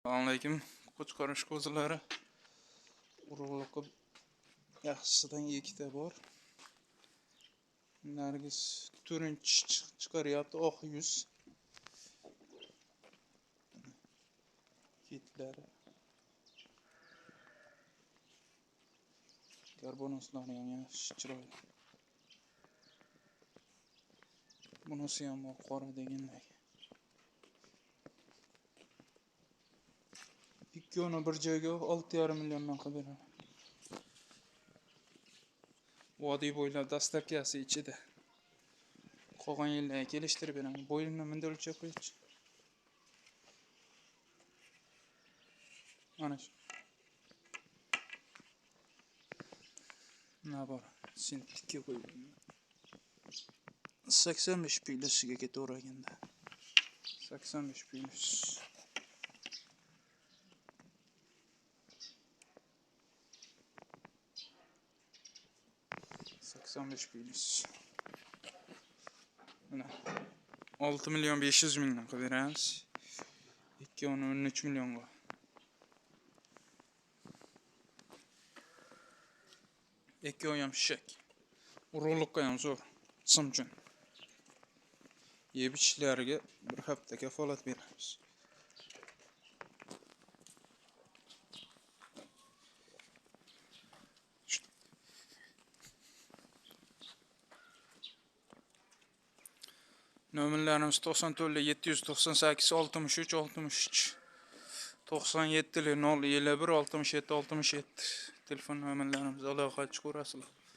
Assalamualaikum. Qo'chqarish qo'zilari. Urug'liqqa yaxshisidan ikkita bor. Nargis turinch chiqaryapti, oq yuz. Kitlari. Karbonoslari ham yaxshi chiroyli. Bunisi ham qora degandek. Ikkovini bir joyga 6,5 milliondan qilib beraman. Vodiy bo'ylab dastlabkasi ichida. Qolgan yillarga kelishtirib beraman. Bo'yini minda o'lchab qo'ychi. Mana shu. Nima bor? Sintikka qo'ydim. 85 pilisiga ketaveraganda. 85 pilis. Mana 6 milyon 500 mingdan qilib beramiz. 13 millionga. Ikkovi ham shak. Urug'liqqa ham zo'r. Simchun. Yeb ichishlariga bir hafta kafolat beramiz. Nomerlarimiz 94 798 63 63 97 071 67 67 telefon nomerlarimiz aloqa chiqarasizlar.